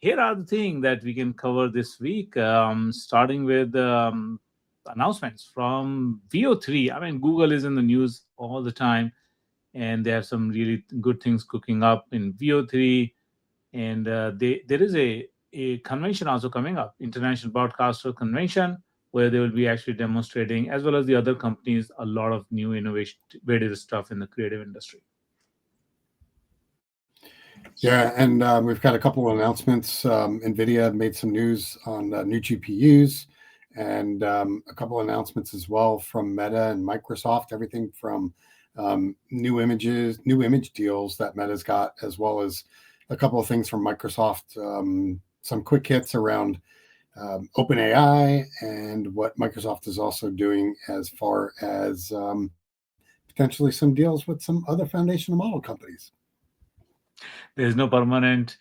here are the things that we can cover this week, starting with announcements from Veo3. I mean, Google is in the news all the time, and they have some really good things cooking up in Veo3. And there is a convention also coming up, International Broadcaster Convention, where they will be actually demonstrating, as well as the other companies, a lot of new innovative stuff in the creative industry. Yeah, and we've got a couple of announcements. NVIDIA made some news on new GPUs, and a couple of announcements as well from Meta and Microsoft. Everything from new image deals that Meta's got, as well as a couple of things from Microsoft. Some quick hits around OpenAI and what Microsoft is also doing as far as potentially some deals with some other foundational model companies. There's no permanent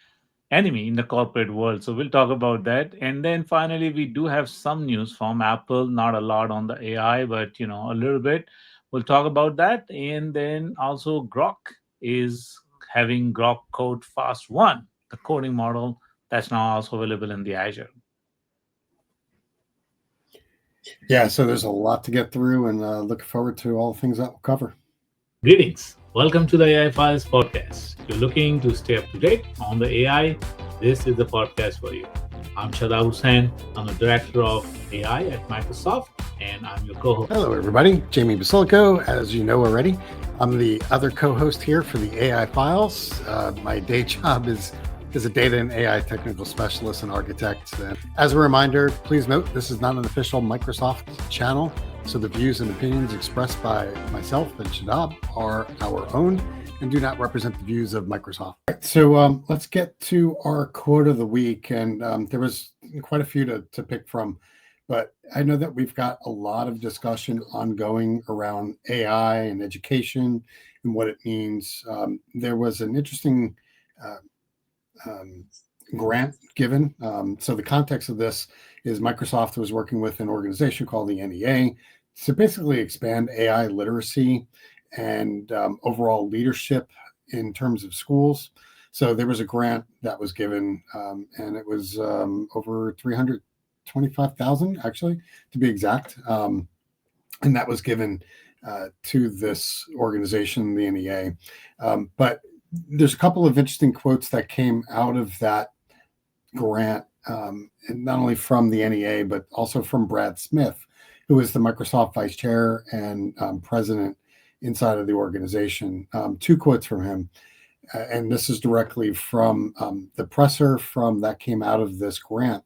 enemy in the corporate world. So we'll talk about that. And then finally, we do have some news from Apple, not a lot on the AI, but a little bit. We'll talk about that. And then also Grok is having Grok Code Fast 1, the coding model that's now also available in the Azure. Yeah, so there's a lot to get through, and looking forward to all the things that we'll cover. Greetings. Welcome to the AI Files podcast. If you're looking to stay up to date on the AI, this is the podcast for you. I'm Shadab Hussain. I'm the director of AI at Microsoft, and I'm your co-host. Hello, everybody. Jaime Basilico, as you know already. I'm the other co-host here for the AI Files. My day job is a data and AI technical specialist and architect. And as a reminder, please note this is not an official Microsoft channel, so the views and opinions expressed by myself and Shadab are our own and do not represent the views of Microsoft. Right, so let's get to our quote of the week. And there was quite a few to pick from, but I know that we've got a lot of discussion ongoing around AI and education and what it means. There was an interesting grant given. So the context of this is Microsoft was working with an organization called the NEA to basically expand AI literacy and overall leadership in terms of schools. So there was a grant that was given, and it was over 325,000, actually, to be exact. And that was given to this organization, the NEA. But there's a couple of interesting quotes that came out of that grant, and not only from the NEA, but also from Brad Smith, who is the Microsoft vice chair and president inside of the organization. Two quotes from him, and this is directly from the presser from that came out of this grant.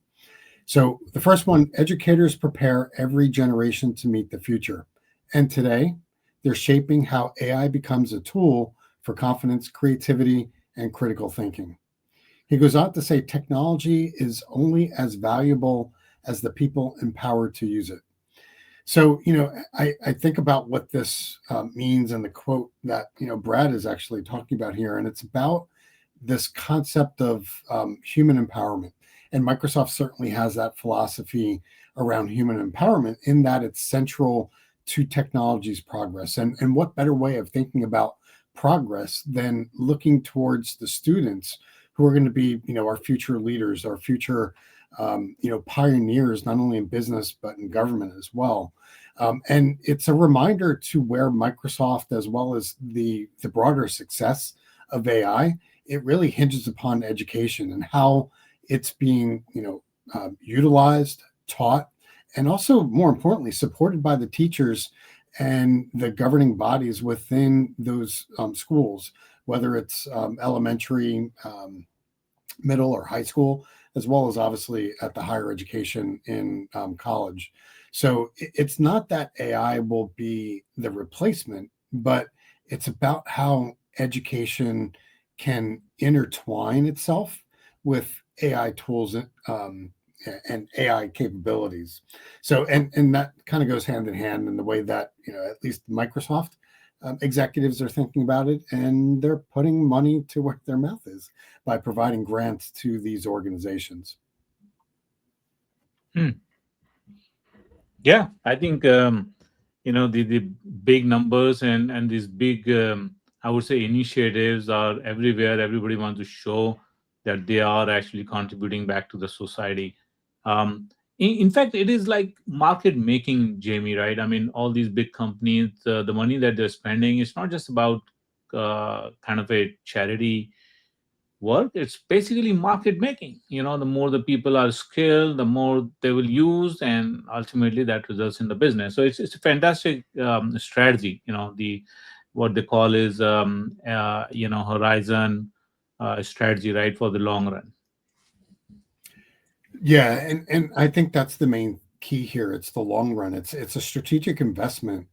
So the first one, educators prepare every generation to meet the future. And today, they're shaping how AI becomes a tool for confidence, creativity, and critical thinking. He goes on to say technology is only as valuable as the people empowered to use it. So, I think about what this means in the quote that, Brad is actually talking about here. And it's about this concept of human empowerment. And Microsoft certainly has that philosophy around human empowerment in that it's central to technology's progress. And what better way of thinking about progress than looking towards the students who are going to be, our future leaders, our future, pioneers, not only in business, but in government as well. And it's a reminder to where Microsoft, as well as the broader success of AI, it really hinges upon education and how it's being, utilized, taught, and also, more importantly, supported by the teachers and the governing bodies within those schools, whether it's elementary, middle, or high school, as well as obviously at the higher education in college. So it's not that AI will be the replacement, but it's about how education can intertwine itself with AI tools and AI capabilities. So, and that kind of goes hand in hand in the way that, at least Microsoft executives are thinking about it, and they're putting money to where their mouth is by providing grants to these organizations. Yeah, I think, the big numbers and these big, I would say, initiatives are everywhere. Everybody wants to show that they are actually contributing back to the society. In fact, it is like market making, Jamie, right? I mean, all these big companies, the money that they're spending, it's not just about kind of a charity work. It's basically market making. The more the people are skilled, the more they will use, and ultimately that results in the business. So it's a fantastic strategy. The what they call is horizon strategy, right, for the long run. Yeah, and I think that's the main key here. It's the long run. It's a strategic investment,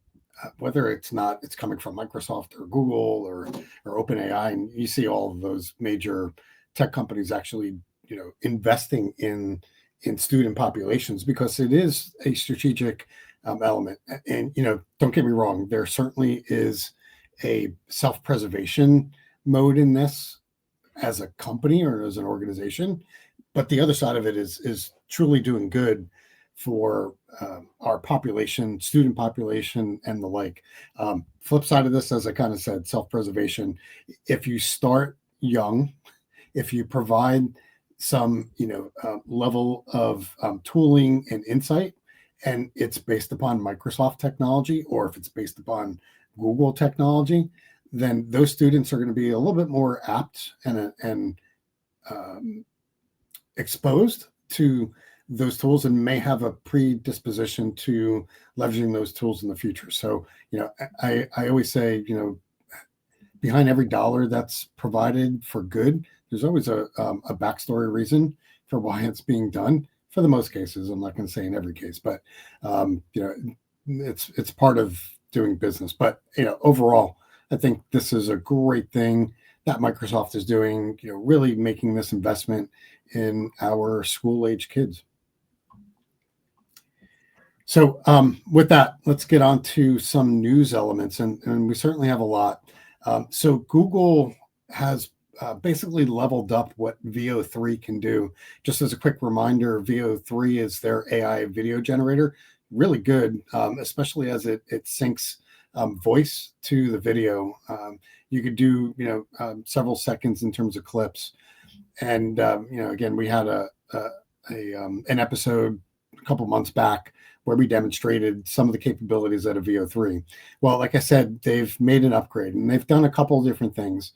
whether it's coming from Microsoft or Google or OpenAI, and you see all of those major tech companies actually investing in student populations because it is a strategic element. And don't get me wrong, there certainly is a self-preservation mode in this as a company or as an organization, but the other side of it is truly doing good for our population, student population, and the like. Flip side of this, as I kind of said, self-preservation. If you start young, if you provide some level of tooling and insight, and it's based upon Microsoft technology, or if it's based upon Google technology, then those students are going to be a little bit more apt and um, exposed to those tools and may have a predisposition to leveraging those tools in the future. So, I always say, behind every dollar that's provided for good, there's always a backstory reason for why it's being done. For the most cases, I'm not going to say in every case, but it's part of doing business. But overall, I think this is a great thing that Microsoft is doing. Really making this investment in our school age kids. So with that, let's get on to some news elements, and we certainly have a lot. So Google has basically leveled up what Veo3 can do. Just as a quick reminder, Veo3 is their AI video generator. Really good, especially as it syncs voice to the video. You could do several seconds in terms of clips, and again, we had an episode a couple months back where we demonstrated some of the capabilities out of Veo3. Well, like I said, they've made an upgrade and they've done a couple of different things.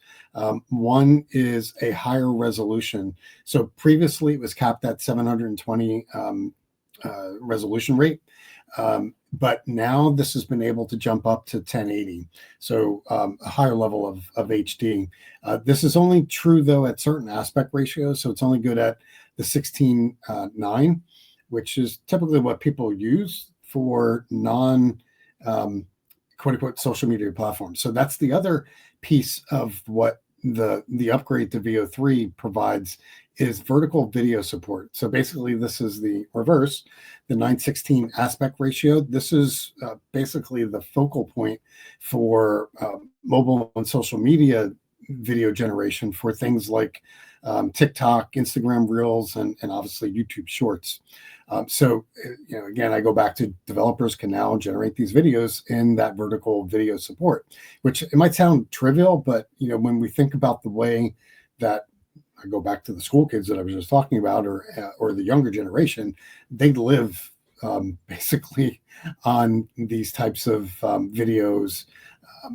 One is a higher resolution. So previously it was capped at 720 resolution rate. But now this has been able to jump up to 1080. So a higher level of HD. This is only true though at certain aspect ratios. So it's only good at the 16:9, which is typically what people use for non quote unquote social media platforms. So that's the other piece of what the upgrade to Veo3 provides is vertical video support. So basically this is the reverse, the 9:16 aspect ratio. This is basically the focal point for mobile and social media video generation for things like TikTok, Instagram Reels, and obviously YouTube Shorts. So, again, I go back to developers can now generate these videos in that vertical video support, which it might sound trivial, but, when we think about the way that I go back to the school kids that I was just talking about, or the younger generation, they live basically on these types of videos.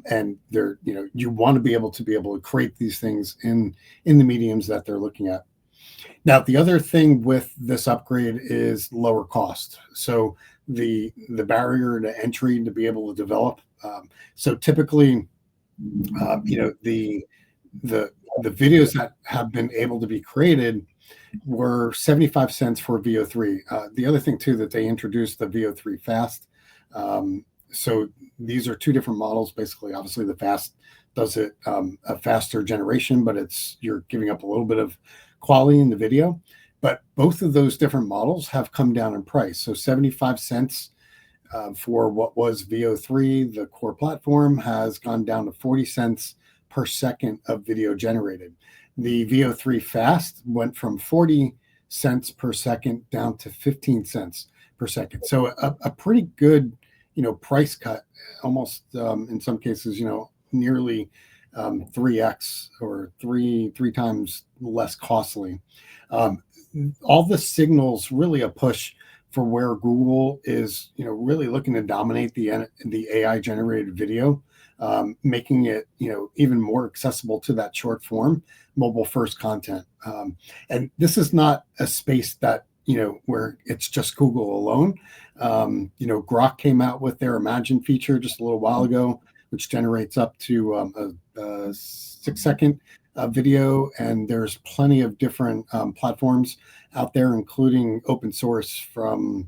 And they're, you want to be able to create these things in the mediums that they're looking at. Now, the other thing with this upgrade is lower cost. So the barrier to entry to be able to develop. So typically, the videos that have been able to be created were 75 cents for Veo3. The other thing too that they introduced the Veo3 Fast. So these are two different models. Basically, obviously, the Fast does it a faster generation, but you're giving up a little bit of quality in the video. But both of those different models have come down in price. So 75 cents for what was Veo3, the core platform, has gone down to 40 cents per second of video generated. The Veo3 Fast went from 40 cents per second down to 15 cents per second. So a pretty good price cut, almost in some cases, nearly 3x or three times less costly. Um, all this signals really a push for where Google is, really looking to dominate the AI generated video, making it, even more accessible to that short form mobile first content. And this is not a space that, where it's just Google alone. Grok came out with their Imagine feature just a little while ago, which generates up to a 6-second video, and there's plenty of different platforms out there, including open source from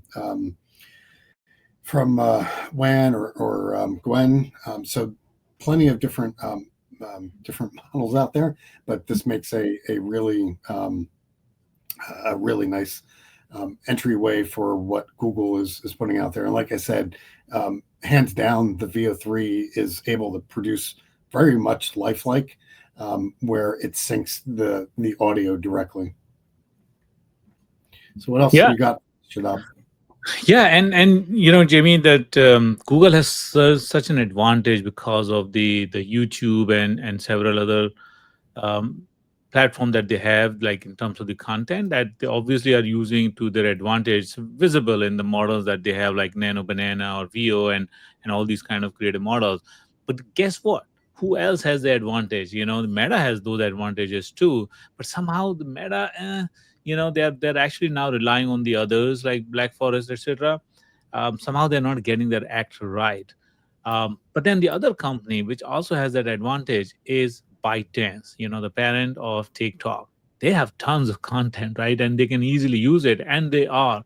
WAN or Gwen. So plenty of different models out there, but this makes a really nice entryway for what Google is putting out there. And like I said, hands down, the Veo3 is able to produce very much lifelike, where it syncs the audio directly. So what else Yeah. you got, Shadab? Yeah, and Jamie, that Google has such an advantage because of the YouTube and several other um, platform that they have, like in terms of the content that they obviously are using to their advantage, it's visible in the models that they have, like Nano Banana or Veo and all these kind of creative models. But guess what? Who else has the advantage? The Meta has those advantages too, but somehow the Meta, they're actually now relying on the others like Black Forest, etc. Somehow they're not getting their act right. But then the other company, which also has that advantage, is ByteDance, the parent of TikTok. They have tons of content, right? And they can easily use it, and they are.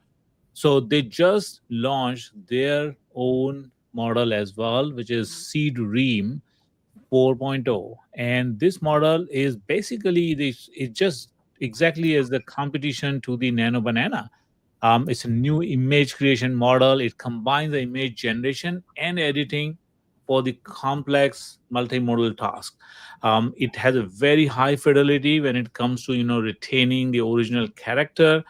So they just launched their own model as well, which is SeedReam 4.0. And this model is basically this, it just exactly as the competition to the Nano Banana. It's a new image creation model. It combines the image generation and editing for the complex multimodal task. It has a very high fidelity when it comes to retaining the original character.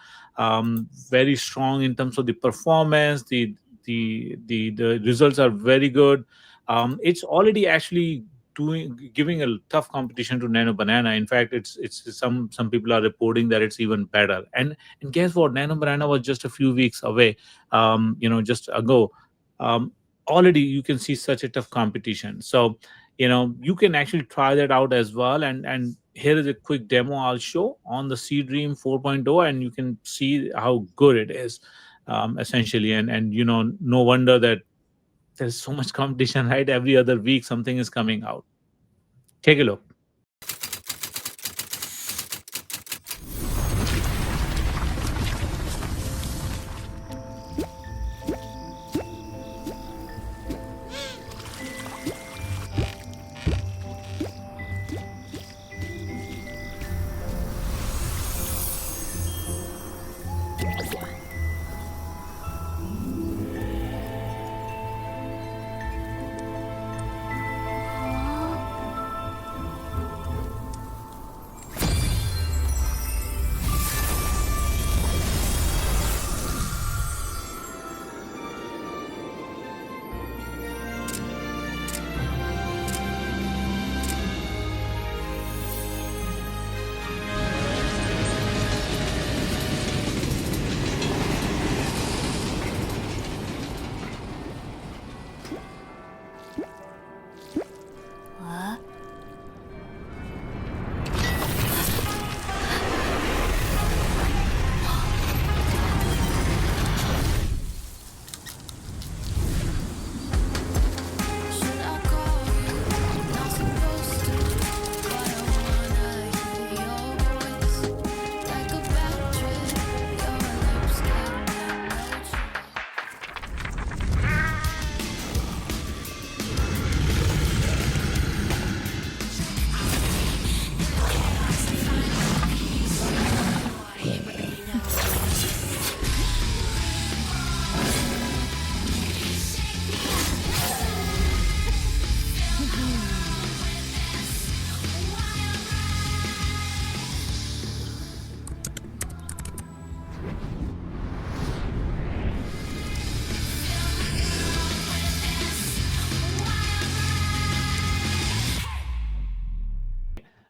Very strong in terms of the performance. The results are very good. It's already actually giving a tough competition to Nano Banana. In fact, it's some people are reporting that it's even better. And guess what? Nano Banana was just a few weeks away, just ago. Um, Already you can see such a tough competition. So, you can actually try that out as well. And here is a quick demo I'll show on the SeedReam 4.0, and you can see how good it is, essentially. And no wonder that there's so much competition, right? Every other week something is coming out. Take a look.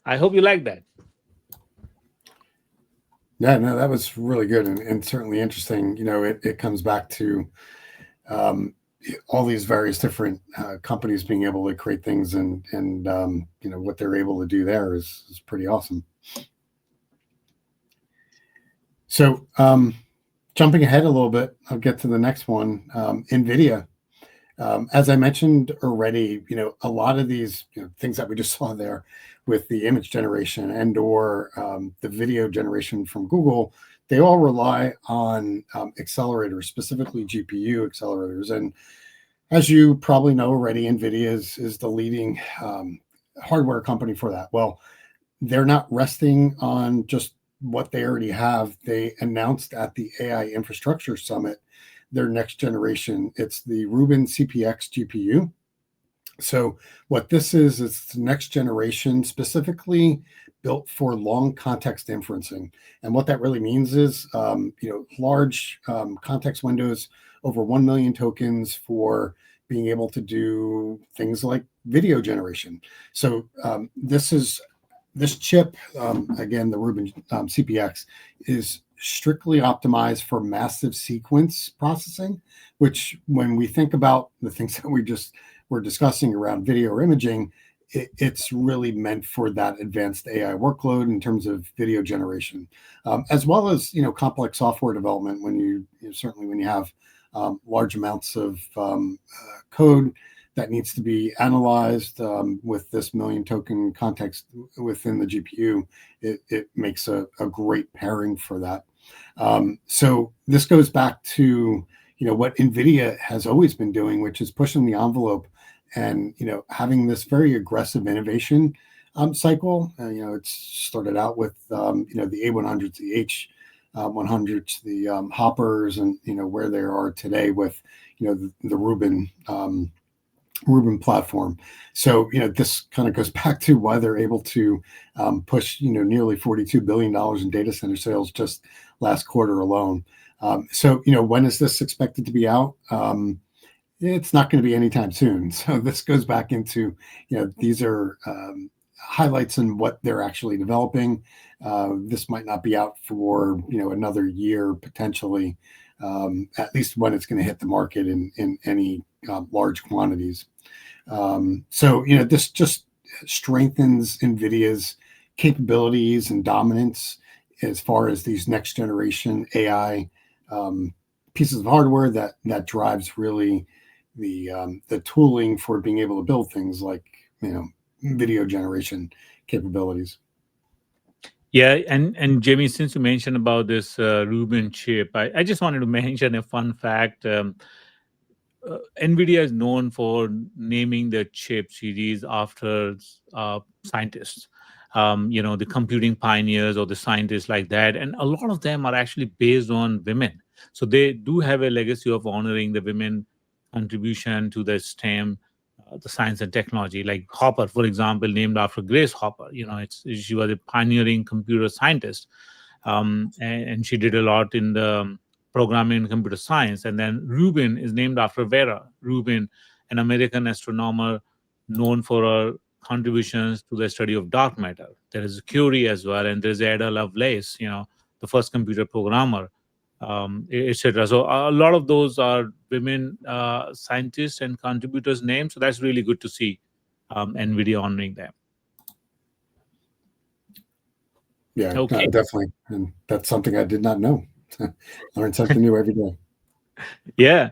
I hope you like that. Yeah, no, that was really good and certainly interesting. It comes back to um, all these various different companies being able to create things and what they're able to do there is pretty awesome. So jumping ahead a little bit, I'll get to the next one. NVIDIA. As I mentioned already, a lot of these things that we just saw there with the image generation and/or the video generation from Google, they all rely on accelerators, specifically GPU accelerators. And as you probably know already, NVIDIA is the leading hardware company for that. Well, they're not resting on just what they already have. They announced at the AI Infrastructure Summit their next generation. It's the Rubin CPX GPU. So what this is, it's the next generation specifically built for long context inferencing. And what that really means is, large context windows over 1 million tokens for being able to do things like video generation. So this chip, again, the Rubin CPX, is strictly optimized for massive sequence processing, which when we think about the things that we just were discussing around video or imaging, it's really meant for that advanced AI workload in terms of video generation, as well as complex software development. Certainly when you have large amounts of code that needs to be analyzed with this million token context within the GPU, it makes a great pairing for that. So this goes back to what NVIDIA has always been doing, which is pushing the envelope and having this very aggressive innovation cycle. It's started out with the A100s, the H100s, the Hoppers, and where they are today with the Rubin platform. So this kind of goes back to why they're able to push nearly $42 billion in data center sales just last quarter alone. So when is this expected to be out? It's not going to be anytime soon. So this goes back into these are highlights in what they're actually developing. This might not be out for another year potentially, at least when it's going to hit the market in any large quantities. So this just strengthens NVIDIA's capabilities and dominance as far as these next generation AI pieces of hardware that drives really the tooling for being able to build things like video generation capabilities. Yeah, and Jamie, since you mentioned about this Rubin chip, I just wanted to mention a fun fact. NVIDIA is known for naming their chip series after scientists, the computing pioneers or the scientists like that. And a lot of them are actually based on women. So they do have a legacy of honoring the women contribution to the STEM, the science and technology. Like Hopper, for example, named after Grace Hopper. She was a pioneering computer scientist, and she did a lot in the programming and computer science. And then Rubin is named after Vera Rubin, an American astronomer known for her contributions to the study of dark matter. There is Curie as well, and there's Ada Lovelace, the first computer programmer, etc. So a lot of those are women scientists and contributors' names. So that's really good to see NVIDIA honoring them. Yeah, Okay. definitely. And that's something I did not know. Learn something new every day. Yeah,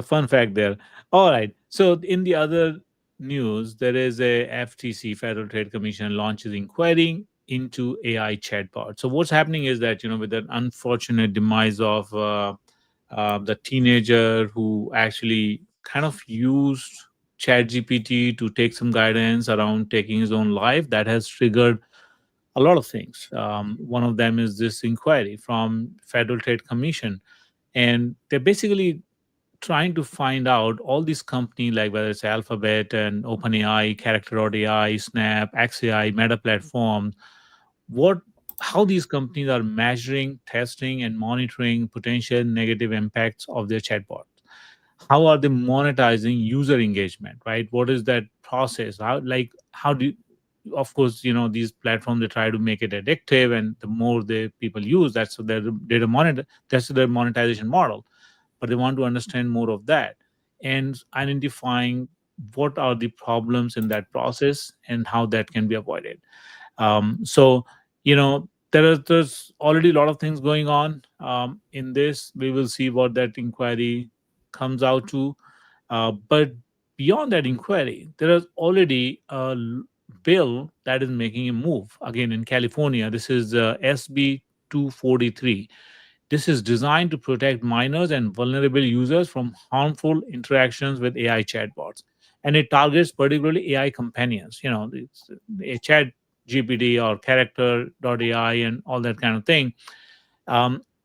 fun fact there. All right. So in the other news, there is a FTC, Federal Trade Commission, launches inquiry into AI chatbot. So what's happening is that with the unfortunate demise of the teenager who actually kind of used ChatGPT to take some guidance around taking his own life, that has triggered a lot of things. One of them is this inquiry from Federal Trade Commission, and they're basically trying to find out all these companies, like whether it's Alphabet and OpenAI, Character.ai, Snap, XAI, Meta Platform, what how these companies are measuring, testing, and monitoring potential negative impacts of their chatbot. How are they monetizing user engagement, right? What is that process? How do of course, these platforms, they try to make it addictive, and the more the people use, that's their monetization model. But they want to understand more of that, and identifying what are the problems in that process and how that can be avoided. So, there's already a lot of things going on in this. We will see what that inquiry comes out to. But beyond that inquiry, there is already bill that is making a move again in California. This is SB 243. This is designed to protect minors and vulnerable users from harmful interactions with AI chatbots. And it targets particularly AI companions, it's a chat GPT or character.ai and all that kind of thing.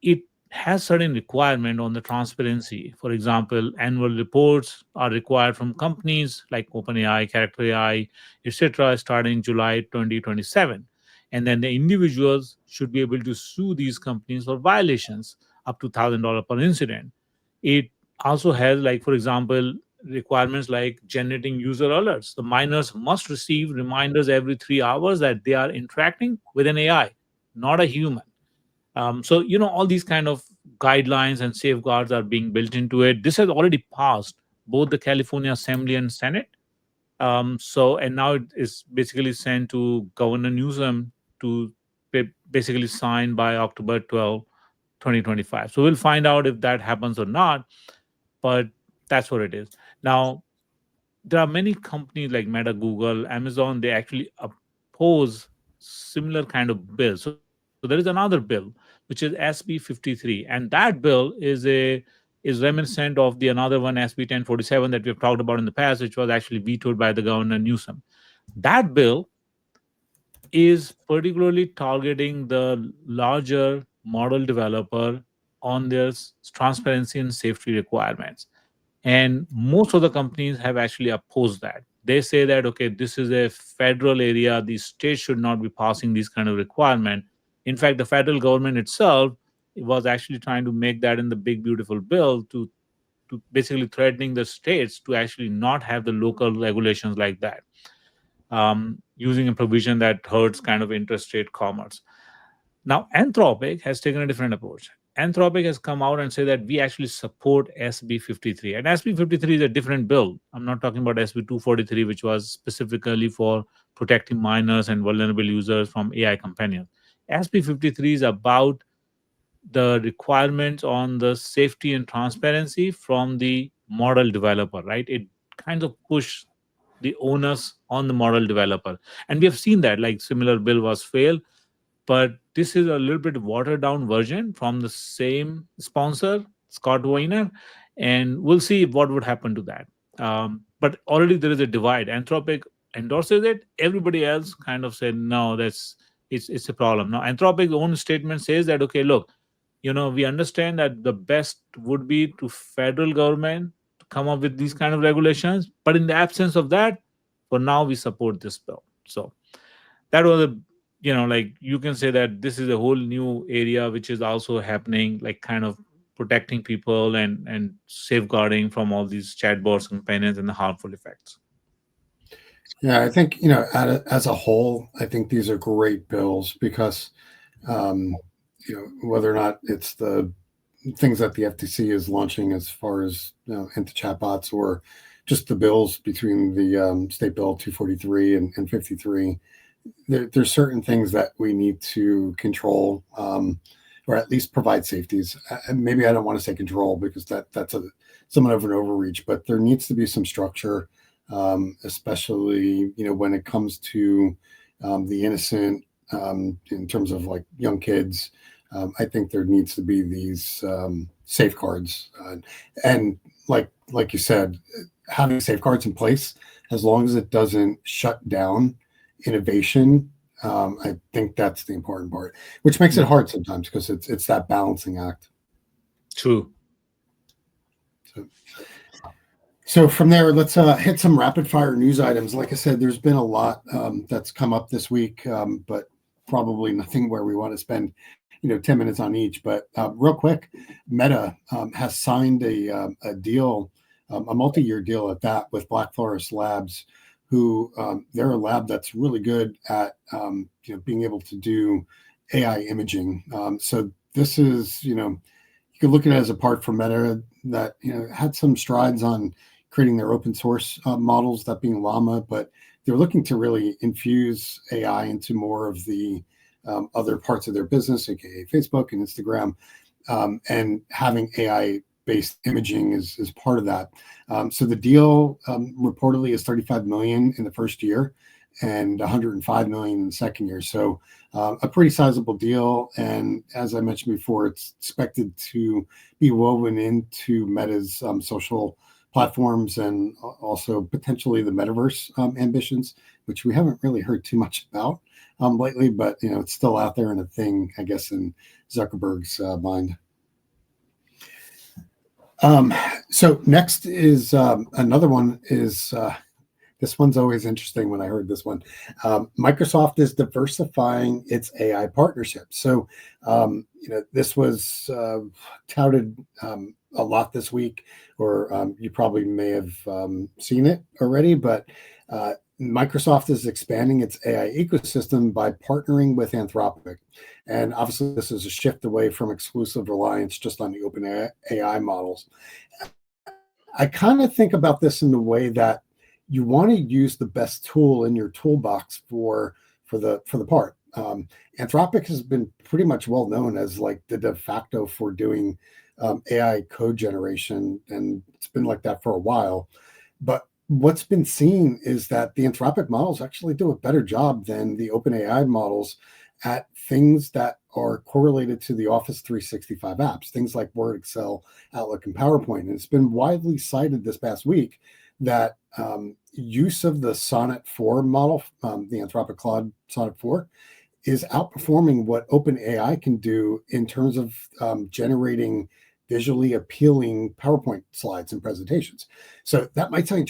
It has certain requirement on the transparency. For example, annual reports are required from companies like OpenAI, Character AI, etc., starting July 2027. And then the individuals should be able to sue these companies for violations up to $1,000 per incident. It also has, like, for example, requirements like generating user alerts. The miners must receive reminders every 3 hours that they are interacting with an AI, not a human. So, all these kind of guidelines and safeguards are being built into it. This has already passed both the California Assembly and Senate. And now it is basically sent to Governor Newsom to basically sign by October 12, 2025. So we'll find out if that happens or not, but that's what it is. Now, there are many companies like Meta, Google, Amazon, they actually oppose similar kind of bills. So there is another bill, which is SB 53, and that bill is reminiscent of the another one, SB 1047, that we've talked about in the past, which was actually vetoed by the Governor Newsom. That bill is particularly targeting the larger model developer on their transparency and safety requirements. And most of the companies have actually opposed that. They say that, okay, this is a federal area, the state should not be passing these kind of requirement. In fact, the federal government itself was actually trying to make that in the big beautiful bill to basically threatening the states to actually not have the local regulations like that, using a provision that hurts kind of interstate commerce. Now, Anthropic has taken a different approach. Anthropic has come out and said that we actually support SB 53. And SB 53 is a different bill. I'm not talking about SB 243, which was specifically for protecting minors and vulnerable users from AI companions. SB 53 is about the requirements on the safety and transparency from the model developer, right? It kind of push the onus on the model developer. And we have seen that, like, similar bill was failed, but this is a little bit watered down version from the same sponsor, Scott Weiner, and we'll see what would happen to that. But already there is a divide. Anthropic endorses it. Everybody else kind of said no. It's a problem. Now Anthropic's own statement says that, okay, look, we understand that the best would be to federal government to come up with these kind of regulations, but in the absence of that, for now we support this bill. So that was a, like, you can say that this is a whole new area which is also happening, like kind of protecting people and safeguarding from all these chatbots, companions, and the harmful effects. Yeah, I think as a whole, I think these are great bills because whether or not it's the things that the FTC is launching as far as into chatbots or just the bills between the State Bill 243 and 53, there's certain things that we need to control or at least provide safeties. Maybe I don't want to say control because that's somewhat of an overreach, but there needs to be some structure, especially when it comes to the innocent in terms of like young kids. I think there needs to be these safeguards, and like you said, having safeguards in place as long as it doesn't shut down innovation. I think that's the important part, which makes it hard sometimes because it's that balancing act. True. So from there, let's hit some rapid fire news items. Like I said, there's been a lot that's come up this week, but probably nothing where we want to spend 10 minutes on each. But real quick, Meta has signed a deal, a multi-year deal at that, with Black Forest Labs who they're a lab that's really good at being able to do AI imaging. So this is you can look at it as a part from Meta that had some strides on creating their open source models, that being Llama, but they're looking to really infuse AI into more of the other parts of their business, aka Facebook and Instagram, and having AI based imaging is part of that. So the deal reportedly is 35 million in the first year and 105 million in the second year. So a pretty sizable deal. And as I mentioned before, it's expected to be woven into Meta's social platforms and also potentially the metaverse ambitions, which we haven't really heard too much about lately, but it's still out there and a thing, I guess, in Zuckerberg's mind. So next is another one is this one's always interesting when I heard this one. Microsoft is diversifying its AI partnerships. So this was touted a lot this week, or you probably may have seen it already, but Microsoft is expanding its AI ecosystem by partnering with Anthropic. And obviously, this is a shift away from exclusive reliance just on the open AI models. I kind of think about this in the way that you want to use the best tool in your toolbox for the part. Anthropic has been pretty much well known as like the de facto for doing AI code generation, and it's been like that for a while. But what's been seen is that the Anthropic models actually do a better job than the OpenAI models at things that are correlated to the Office 365 apps, things like Word, Excel, Outlook, and PowerPoint. And it's been widely cited this past week that use of the Sonnet 4 model, the Anthropic Claude Sonnet 4, is outperforming what OpenAI can do in terms of generating visually appealing PowerPoint slides and presentations. So that might sound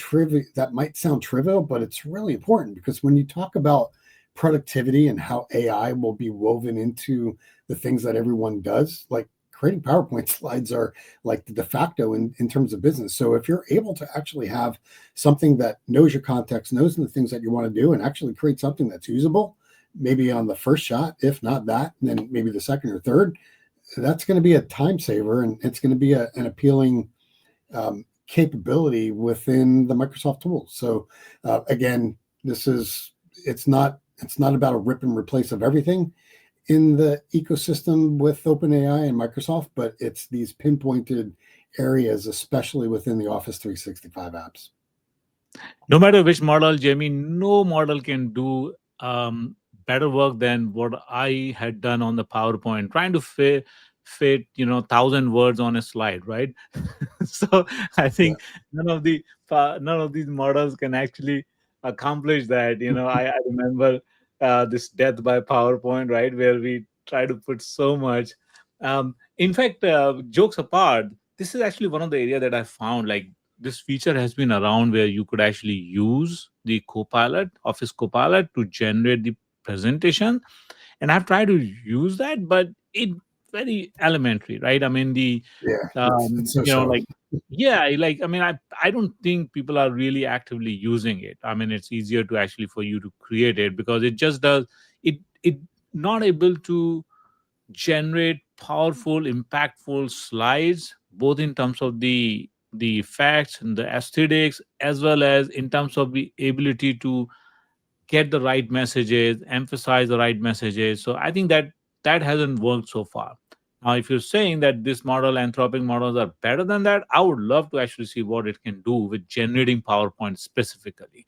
trivial, but it's really important, because when you talk about productivity and how AI will be woven into the things that everyone does, like creating PowerPoint slides are like the de facto in terms of business. So if you're able to actually have something that knows your context, knows the things that you want to do, and actually create something that's usable, maybe on the first shot, if not that, then maybe the second or third, that's going to be a time saver, and it's going to be an appealing capability within the Microsoft tools. So again, it's not about a rip and replace of everything in the ecosystem with OpenAI and Microsoft, but it's these pinpointed areas, especially within the Office 365 apps. No matter which model, Jamie, no model can do better work than what I had done on the PowerPoint, trying to fit 1,000 words on a slide, right? So I Yeah. think none of these models can actually accomplish that. I remember this death by PowerPoint, right, where we try to put so much. In fact, jokes apart, this is actually one of the area that I found, like, this feature has been around where you could actually use the Copilot, Office Copilot, to generate the presentation. And I've tried to use that, but it very elementary, right? I mean, the Yeah, it's so. like, yeah, like, I mean, I don't think people are really actively using it. I mean, it's easier to actually for you to create it, because it just does it not able to generate powerful, impactful slides, both in terms of the facts and the aesthetics, as well as in terms of the ability to get the right messages, emphasize the right messages. So I think that hasn't worked so far. Now, if you're saying that this model, Anthropic models, are better than that, I would love to actually see what it can do with generating PowerPoint specifically.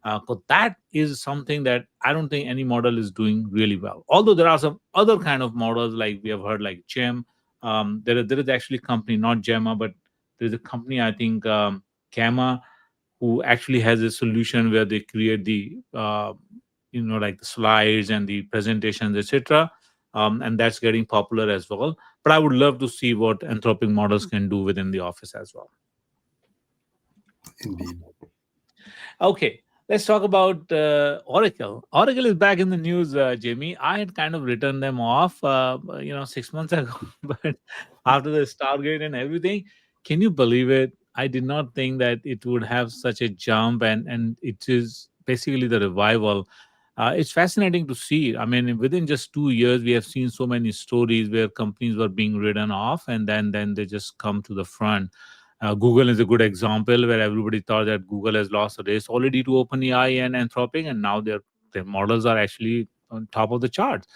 Because that is something that I don't think any model is doing really well. Although there are some other kind of models, like we have heard, like Gem. There is actually a company, not Gemma, but there's a company, I think, Gamma, who actually has a solution where they create the like the slides and the presentations, etc. And that's getting popular as well. But I would love to see what Anthropic models can do within the office as well. Indeed. Okay, let's talk about Oracle. Oracle is back in the news, Jamie. I had kind of written them off, 6 months ago, but after the Stargate and everything, can you believe it? I did not think that it would have such a jump, and it is basically the revival. It's fascinating to see. I mean, within just 2 years, we have seen so many stories where companies were being written off, and then they just come to the front. Google is a good example where everybody thought that Google has lost the race already to OpenAI and Anthropic, and now their models are actually on top of the charts.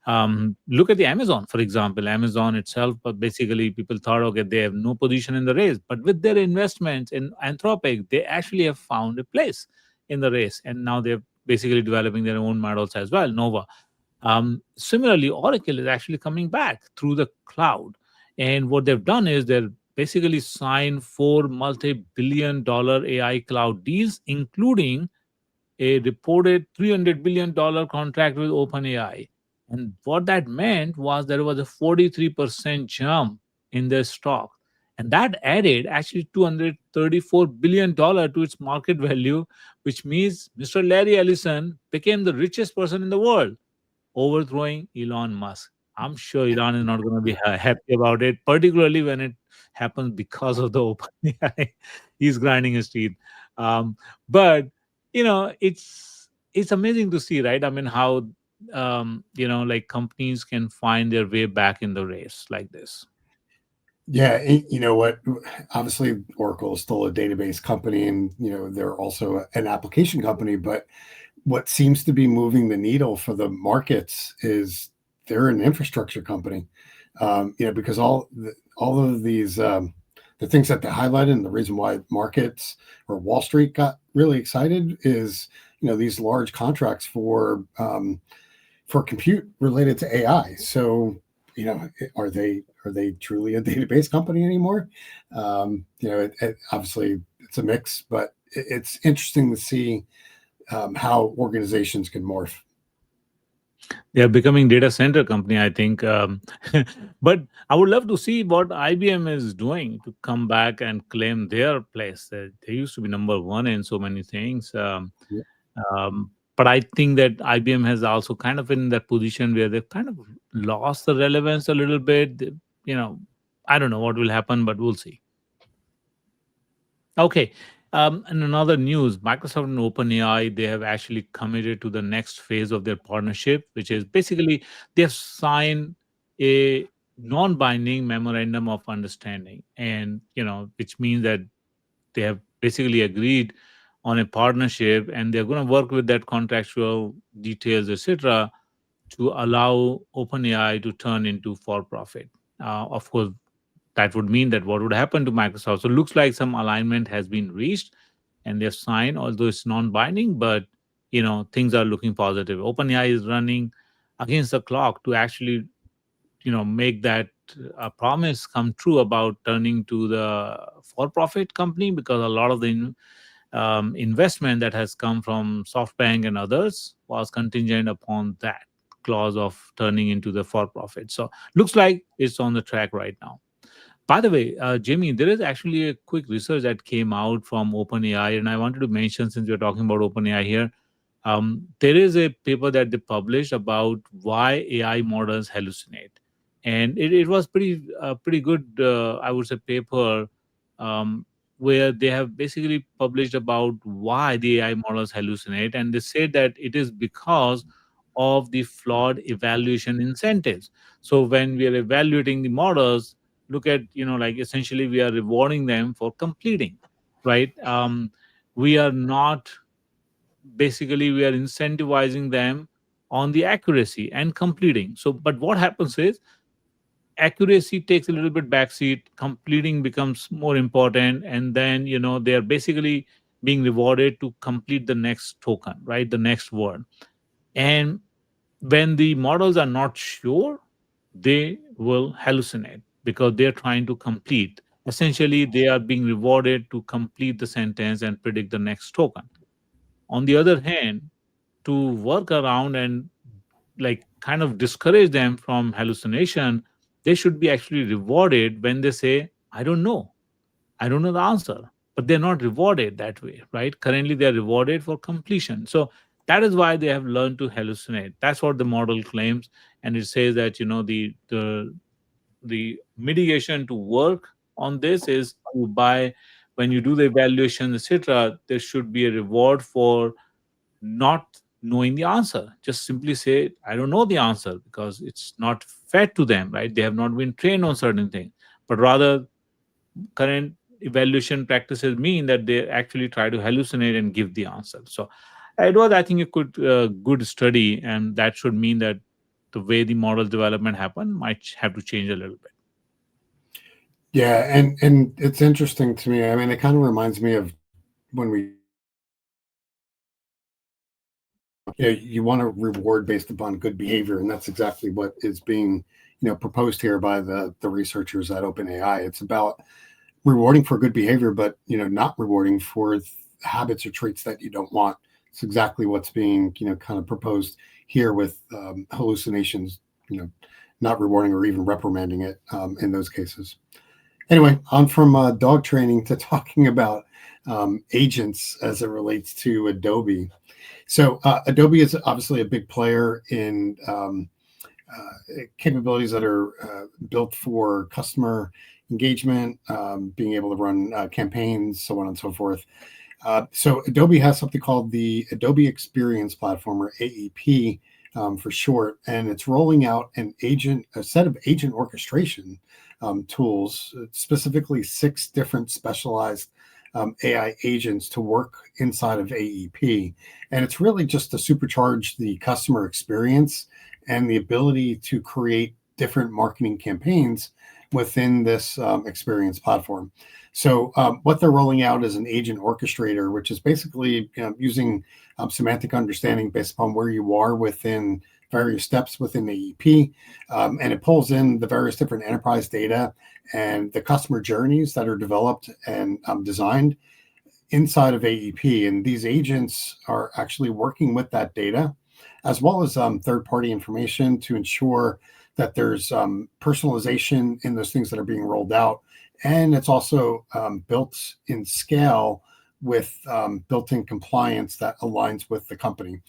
Look at the Amazon, for example. Amazon itself, but basically people thought, okay, they have no position in the race, but with their investments in Anthropic, they actually have found a place in the race, and now they're basically developing their own models as well, Nova. Similarly, Oracle is actually coming back through the cloud. And what they've done is they're basically signed four multi-billion dollar AI cloud deals, including a reported $300 billion contract with OpenAI. And what that meant was there was a 43% jump in their stock. And that added actually $234 billion to its market value, which means Mr. Larry Ellison became the richest person in the world, overthrowing Elon Musk. I'm sure Elon is not going to be happy about it, particularly when it happens because of the OpenAI. He's grinding his teeth. Um, but it's amazing to see, right? I mean, how like companies can find their way back in the race like this. Yeah, you know what? Obviously, Oracle is still a database company, and they're also an application company. But what seems to be moving the needle for the markets is they're an infrastructure company. Because all of these the things that they highlighted, and the reason why markets or Wall Street got really excited is these large contracts for compute related to AI. So, are they truly a database company anymore? Obviously it's a mix, but it's interesting to see how organizations can morph. They are becoming data center company, I think. But I would love to see what IBM is doing to come back and claim their place. They used to be number one in so many things. Yeah. But I think that IBM has also kind of in that position where they've kind of lost the relevance a little bit. You know, I don't know what will happen, but we'll see. Okay. And another news, Microsoft and OpenAI, they have actually committed to the next phase of their partnership, which is basically they have signed a non-binding memorandum of understanding, and which means that they have basically agreed on a partnership, and they're going to work with that contractual details, etc., to allow OpenAI to turn into for profit. Of course, that would mean that what would happen to Microsoft. So it looks like some alignment has been reached and they've signed, although it's non-binding, but things are looking positive. OpenAI is running against the clock to actually make that promise come true about turning to the for-profit company, because a lot of the investment that has come from SoftBank and others was contingent upon that clause of turning into the for-profit. So looks like it's on the track right now. By the way, Jamie, there is actually a quick research that came out from OpenAI, and I wanted to mention, since we're talking about OpenAI here, there is a paper that they published about why AI models hallucinate, and it was pretty good, I would say, paper, um, where they have basically published about why the AI models hallucinate, and they said that it is because of the flawed evaluation incentives. So when we are evaluating the models, look at like essentially we are rewarding them for completing, right? We are not basically we are incentivizing them on the accuracy and completing. So but what happens is accuracy takes a little bit backseat, completing becomes more important, and then they are basically being rewarded to complete the next token, right, the next word. And when the models are not sure, they will hallucinate because they're trying to complete. Essentially, they are being rewarded to complete the sentence and predict the next token. On the other hand, to work around and like kind of discourage them from hallucination, they should be actually rewarded when they say, I don't know the answer. But they're not rewarded that way, right? Currently, they're rewarded for completion. So that is why they have learned to hallucinate. That's what the model claims. And it says that, the mitigation to work on this is to buy when you do the evaluation, etc., there should be a reward for not knowing the answer. Just simply say, I don't know the answer, because it's not fed to them, right? They have not been trained on certain things, but rather current evaluation practices mean that they actually try to hallucinate and give the answer. So it was, I think, a good study, and that should mean that the way the model development happen might have to change a little bit. Yeah, and it's interesting to me. I mean, it kind of reminds me of when we you want to reward based upon good behavior, and that's exactly what is being proposed here by the researchers at OpenAI. It's about rewarding for good behavior, but not rewarding for habits or traits that you don't want. It's exactly what's being kind of proposed here with hallucinations. Not rewarding or even reprimanding it in those cases. Anyway, on from dog training to talking about agents as it relates to Adobe. So Adobe is obviously a big player in capabilities that are built for customer engagement, being able to run campaigns, so on and so forth. So Adobe has something called the Adobe Experience Platform, or AEP for short, and it's rolling out a set of agent orchestration tools, specifically 6 different specialized AI agents to work inside of AEP. And it's really just to supercharge the customer experience and the ability to create different marketing campaigns within this experience platform. So what they're rolling out is an agent orchestrator, which is basically using semantic understanding based upon where you are within various steps within AEP, and it pulls in the various different enterprise data and the customer journeys that are developed and designed inside of AEP. And these agents are actually working with that data, as well as third-party information, to ensure that there's personalization in those things that are being rolled out. And it's also built in scale with built-in compliance that aligns with the company.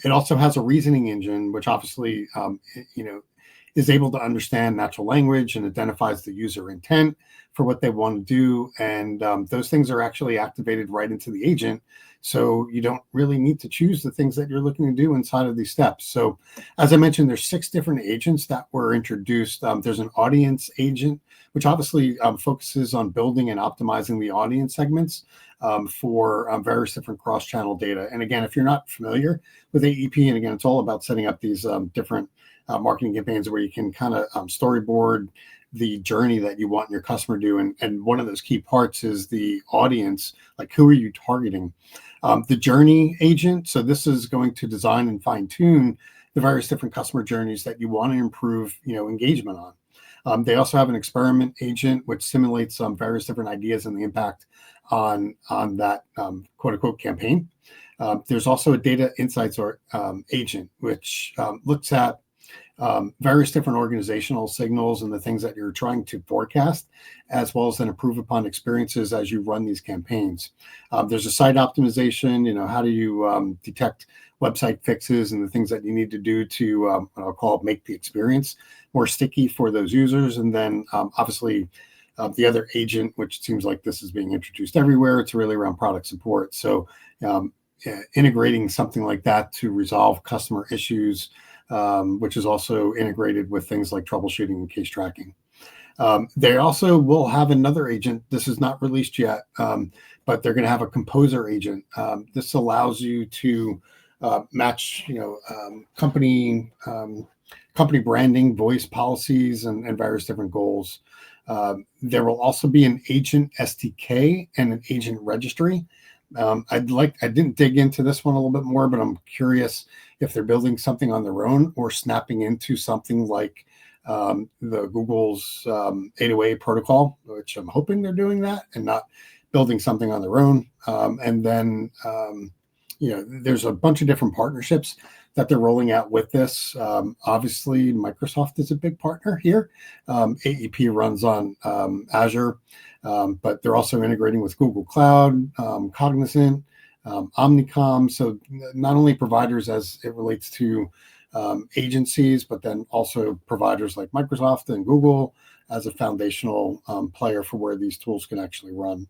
It also has a reasoning engine, which obviously, is able to understand natural language and identifies the user intent for what they want to do. And those things are actually activated right into the agent. So you don't really need to choose the things that you're looking to do inside of these steps. So as I mentioned, there's 6 different agents that were introduced. There's an audience agent, which obviously focuses on building and optimizing the audience segments for various different cross-channel data. And again, if you're not familiar with AEP, and again, it's all about setting up these different marketing campaigns where you can kind of storyboard the journey that you want your customer to do. And one of those key parts is the audience, like who are you targeting? The journey agent, so this is going to design and fine tune the various different customer journeys that you want to improve engagement on. They also have an experiment agent, which simulates various different ideas and the impact on that quote unquote campaign. There's also a data insights or agent, which looks at various different organizational signals and the things that you're trying to forecast, as well as then improve upon experiences as you run these campaigns. There's a site optimization, how do you detect website fixes and the things that you need to do to, what I'll call, make the experience more sticky for those users. And then obviously the other agent, which seems like this is being introduced everywhere, it's really around product support. So integrating something like that to resolve customer issues, which is also integrated with things like troubleshooting and case tracking. They also will have another agent. This is not released yet, but they're going to have a composer agent. This allows you to match, company branding, voice policies, and various different goals. There will also be an agent SDK and an agent registry. I didn't dig into this one a little bit more, but I'm curious if they're building something on their own or snapping into something like the Google's 808 protocol, which I'm hoping they're doing that and not building something on their own. And then, there's a bunch of different partnerships that they're rolling out with this. Obviously, Microsoft is a big partner here. AEP runs on Azure, but they're also integrating with Google Cloud, Cognizant, Omnicom. So not only providers as it relates to agencies, but then also providers like Microsoft and Google as a foundational player for where these tools can actually run.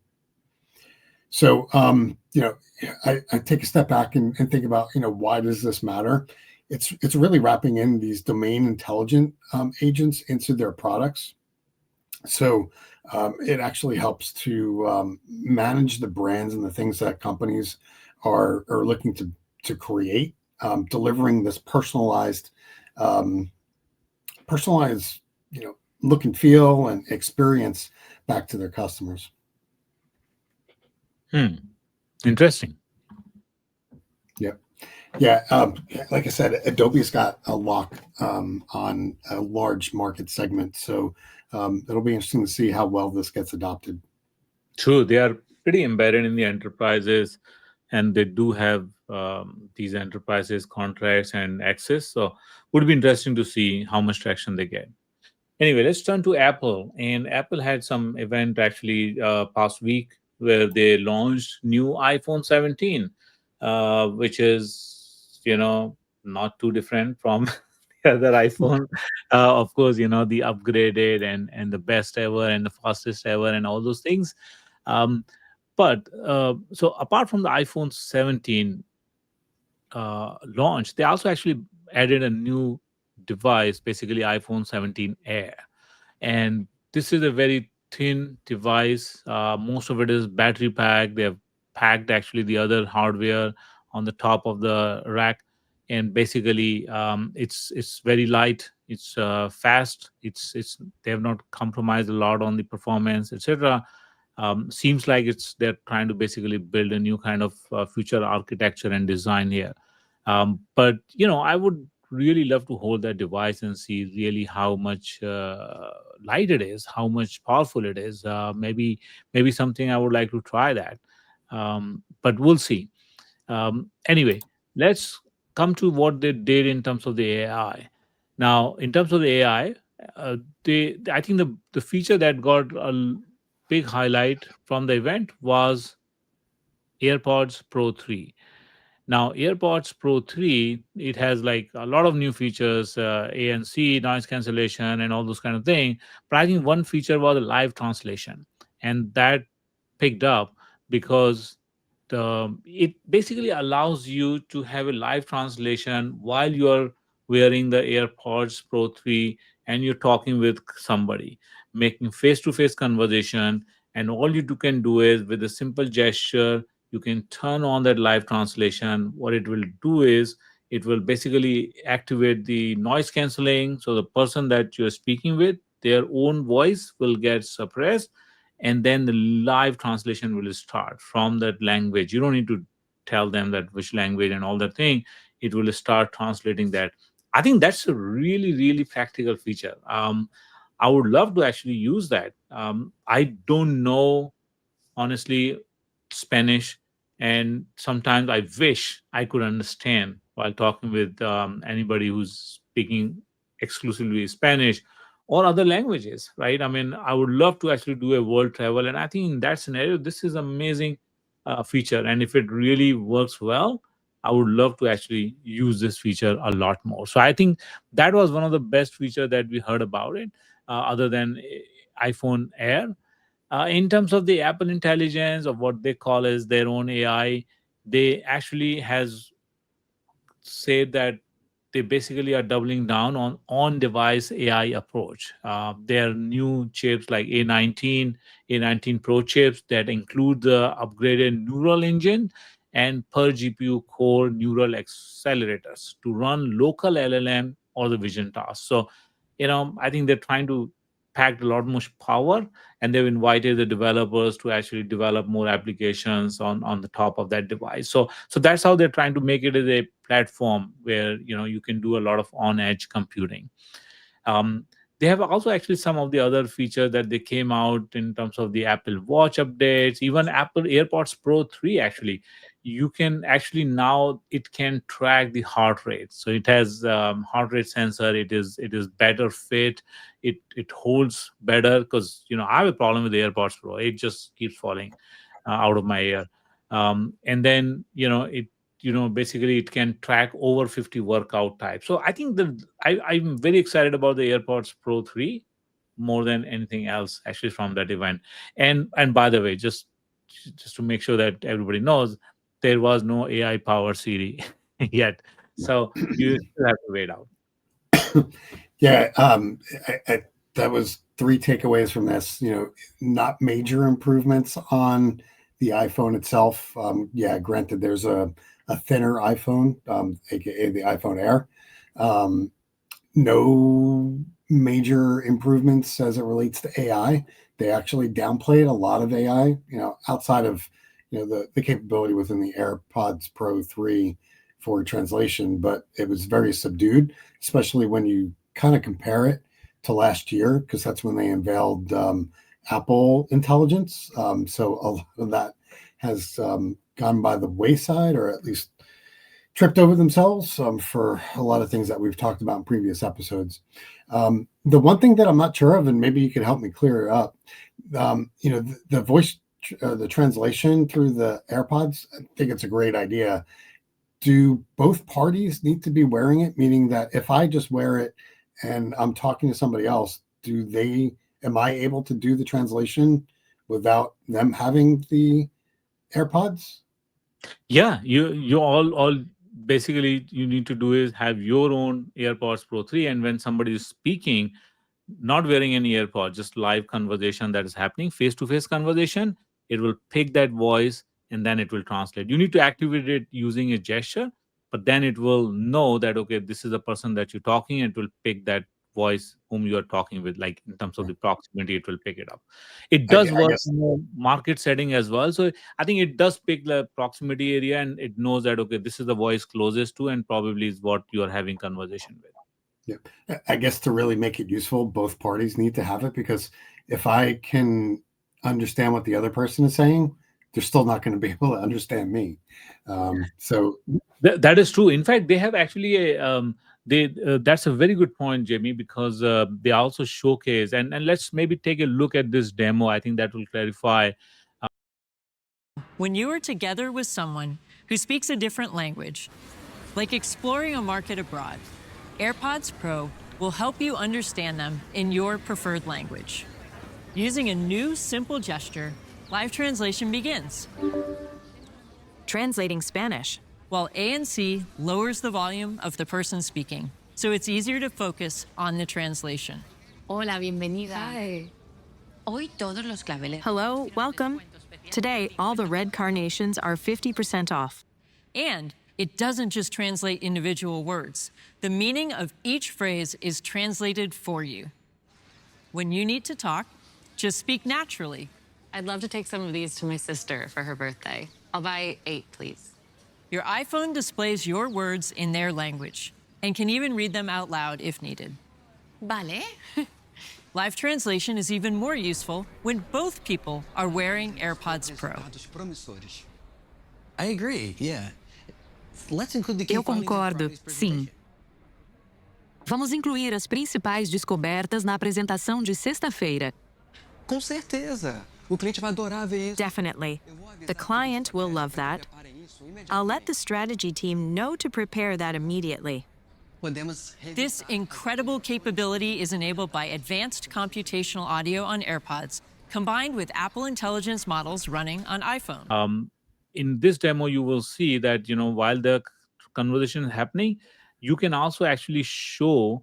So, I take a step back and think about, why does this matter? It's really wrapping in these domain intelligent agents into their products. So it actually helps to manage the brands and the things that companies are looking to create, delivering this um, personalized, look and feel and experience back to their customers. Hmm. Interesting. Yeah. Yeah, like I said, Adobe's got a lock on a large market segment, so it'll be interesting to see how well this gets adopted. True, they are pretty embedded in the enterprises, and they do have these enterprises contracts and access. So, would be interesting to see how much traction they get. Anyway, let's turn to Apple. And Apple had some event actually past week where they launched new iPhone 17, which is not too different from the other iPhone. Of course, the upgraded and the best ever and the fastest ever and all those things. Um, but so apart from the iPhone 17 launch, they also actually added a new device, basically iPhone 17 Air, and this is a very thin device. Most of it is battery packed. They have packed actually the other hardware on the top of the rack, and basically it's very light. It's fast. It's they have not compromised a lot on the performance, etc. Seems like it's they're trying to basically build a new kind of future architecture and design here. But I would really love to hold that device and see really how much light it is, how much powerful it is. Maybe something I would like to try that. But we'll see. Anyway, let's come to what they did in terms of the AI. Now, in terms of the AI, I think the feature that got big highlight from the event was AirPods Pro 3. Now, AirPods Pro 3, it has like a lot of new features, ANC, noise cancellation, and all those kind of things. But I think one feature was a live translation, and that picked up because it basically allows you to have a live translation while you're wearing the AirPods Pro 3 and you're talking with somebody, making face-to-face conversation, and all can do is with a simple gesture you can turn on that live translation. What it will do is it will basically activate the noise canceling, so the person that you're speaking with, their own voice will get suppressed, and then the live translation will start from that language. You don't need to tell them that which language and all that thing. It will start translating that. I think that's a really really practical feature. I would love to actually use that. I don't know, honestly, Spanish, and sometimes I wish I could understand while talking with anybody who's speaking exclusively Spanish or other languages, right? I mean, I would love to actually do a world travel, and I think in that scenario, this is amazing feature. And if it really works well, I would love to actually use this feature a lot more. So I think that was one of the best feature that we heard about it, other than iPhone Air. In terms of the Apple Intelligence, or what they call as their own AI, they actually has said that they basically are doubling down on on-device AI approach. Their new chips like A19 Pro chips that include the upgraded neural engine and per GPU core neural accelerators to run local LLM or the vision tasks. So, I think they're trying to pack a lot more power, and they've invited the developers to actually develop more applications on the top of that device. So that's how they're trying to make it as a platform where you can do a lot of on edge computing. um, they have also actually some of the other features that they came out in terms of the Apple Watch updates, even Apple AirPods Pro 3. Actually, you can actually now it can track the heart rate, so it has heart rate sensor. It is better fit. It holds better, because I have a problem with the AirPods Pro. It just keeps falling out of my ear. And then basically it can track over 50 workout types. So I think I'm very excited about the AirPods Pro 3 more than anything else actually from that event. And by the way, just just to make sure that everybody knows, there was no AI powered Siri yet. So you still have to wait out. Yeah, that was three takeaways from this. Not major improvements on the iPhone itself. Yeah, granted, there's a thinner iPhone, aka the iPhone Air. Um, no major improvements as it relates to AI. They actually downplayed a lot of AI, outside of the capability within the AirPods Pro 3 for translation, but it was very subdued, especially when you kind of compare it to last year, because that's when they unveiled Apple Intelligence. So a lot of that has gone by the wayside, or at least tripped over themselves for a lot of things that we've talked about in previous episodes. The one thing that I'm not sure of, and maybe you could help me clear it up, the voice, the translation through the AirPods, I think it's a great idea. Do both parties need to be wearing it? Meaning that if I just wear it and I'm talking to somebody else, am I able to do the translation without them having the AirPods? Yeah, you all basically you need to do is have your own AirPods Pro 3, and when somebody is speaking, not wearing any AirPods, just live conversation that is happening, face to face conversation, it will pick that voice and then it will translate. You need to activate it using a gesture, but then it will know that, okay, this is the person that you're talking, and it will pick that voice whom you are talking with, like in terms of the proximity, it will pick it up. It does I work guess. in a market setting as well. So I think it does pick the proximity area and it knows that, okay, this is the voice closest to and probably is what you are having conversation with. Yeah. I guess to really make it useful, both parties need to have it, because if I can understand what the other person is saying, they're still not going to be able to understand me. So That is true. In fact, they have actually a they that's a very good point, Jamie, because they also showcase, and let's maybe take a look at this demo. I think that will clarify. When you are together with someone who speaks a different language, like exploring a market abroad, AirPods Pro will help you understand them in your preferred language. Using a new simple gesture, live translation begins, Translating Spanish. while ANC lowers the volume of the person speaking, so it's easier to focus on the translation. Hola, bienvenida. Hi. Hoy todos los claveles. Hello, welcome. Today, all the red carnations are 50% off. And it doesn't just translate individual words. The meaning of each phrase is translated for you. When you need to talk, just speak naturally. I'd love to take some of these to my sister for her birthday. I'll buy 8, please. Your iPhone displays your words in their language and can even read them out loud if needed. Vale. Live translation is even more useful when both people are wearing AirPods Pro. I agree, yeah. Let's include the key Eu findings concordo, from this sim. presentation. Vamos incluir as principais descobertas na apresentação de sexta-feira. Com certeza. O cliente vai adorar ver isso. Definitely. The client will love that. I'll let the strategy team know to prepare that immediately. Podemos This incredible capability is enabled by advanced computational audio on AirPods, combined with Apple Intelligence models running on iPhone. In this demo, you will see that while the conversation is happening, you can also actually show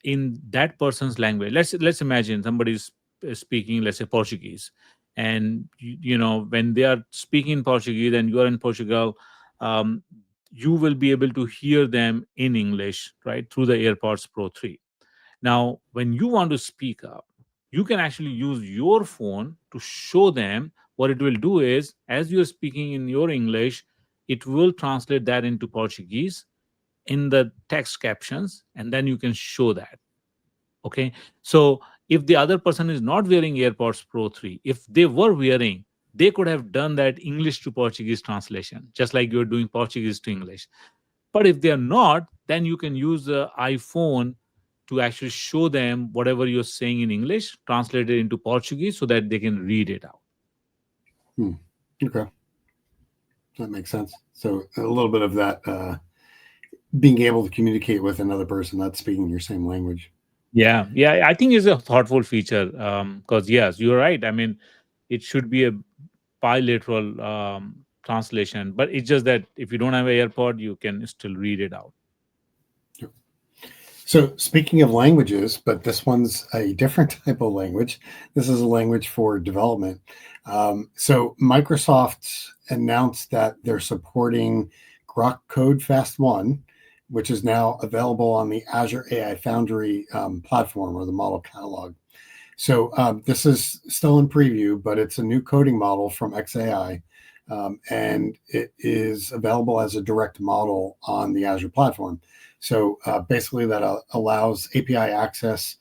in that person's language. Let's imagine somebody is speaking, let's say, Portuguese, and when they are speaking Portuguese and you are in Portugal, um, you will be able to hear them in English, right, through the AirPods Pro 3. Now, when you want to speak up, you can actually use your phone to show them. What it will do is, as you're speaking in your English, it will translate that into Portuguese in the text captions, and then you can show that. Okay. So if the other person is not wearing AirPods Pro 3, if they were wearing, they could have done that English to Portuguese translation, just like you're doing Portuguese to English. But if they're not, then you can use the iPhone to actually show them whatever you're saying in English, translate it into Portuguese so that they can read it out. Okay, that makes sense. So a little bit of that being able to communicate with another person that's speaking your same language. Yeah, I think it's a thoughtful feature because yes, you're right. I mean, it should be a bilateral translation, but it's just that if you don't have an AirPod, you can still read it out. So speaking of languages, but this one's a different type of language. This is a language for development. So Microsoft announced that they're supporting Grok Code Fast 1, which is now available on the Azure AI Foundry platform or the model catalog. So this is still in preview, but it's a new coding model from XAI, and it is available as a direct model on the Azure platform. So basically that allows API access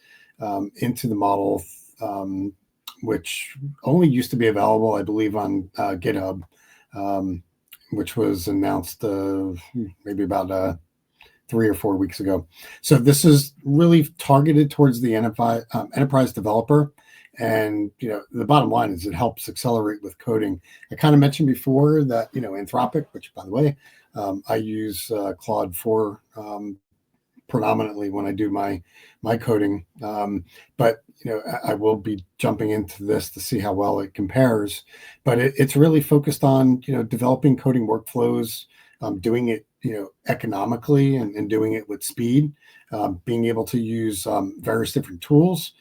into the model, which only used to be available, I believe, on GitHub, which was announced maybe about 3 or 4 weeks ago. So this is really targeted towards the enterprise developer. And, the bottom line is it helps accelerate with coding. I kind of mentioned before that, Anthropic, which, by the way, I use Claude 4 predominantly when I do my coding. But, I will be jumping into this to see how well it compares. But it's really focused on, developing coding workflows, doing it, economically and doing it with speed, being able to use various different tools,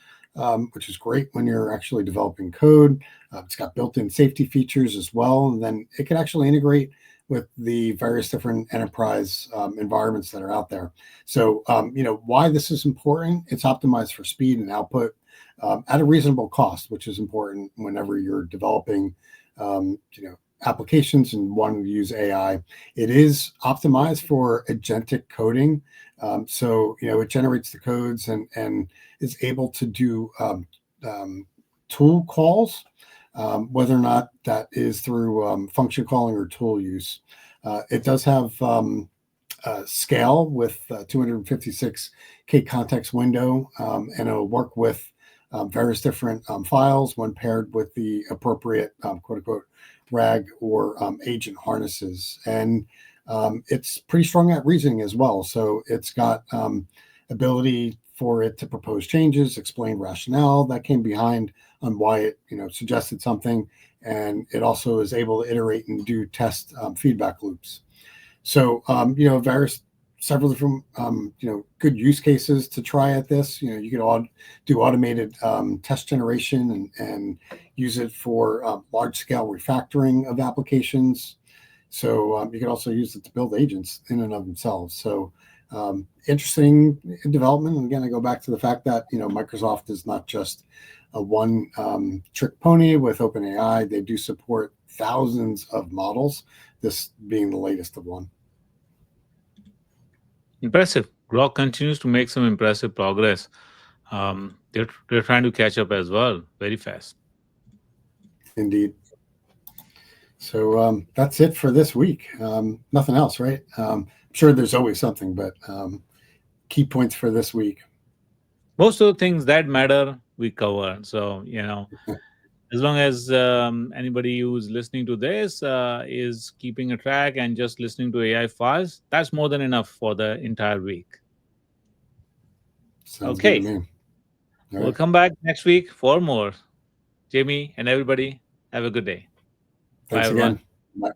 which is great when you're actually developing code. It's got built-in safety features as well. And then it can actually integrate with the various different enterprise environments that are out there. So, why this is important, it's optimized for speed and output at a reasonable cost, which is important whenever you're developing, applications and wanting to use AI. It is optimized for agentic coding. So, it generates the codes and is able to do tool calls, whether or not that is through function calling or tool use. It does have scale with 256K context window, and it'll work with various different files when paired with the appropriate quote unquote RAG or agent harnesses. And it's pretty strong at reasoning as well. So it's got ability for it to propose changes, explain rationale that came behind on why it suggested something, and it also is able to iterate and do test feedback loops. So several different good use cases to try at this. You could do automated test generation and use it for large scale refactoring of applications. So you could also use it to build agents in and of themselves. So interesting development. And again, I go back to the fact that Microsoft is not just a one trick pony with OpenAI. They do support thousands of models, this being the latest of one. Impressive. Grok continues to make some impressive progress. They're trying to catch up as well, very fast. Indeed. So that's it for this week. Nothing else, right? I'm sure there's always something, but key points for this week. Most of the things that matter, we cover. So, as long as anybody who's listening to this is keeping a track and just listening to AI files, that's more than enough for the entire week. Sounds okay. good to me. We'll come back next week for more. Jamie and everybody, have a good day. Thanks Bye, everyone. again. Bye.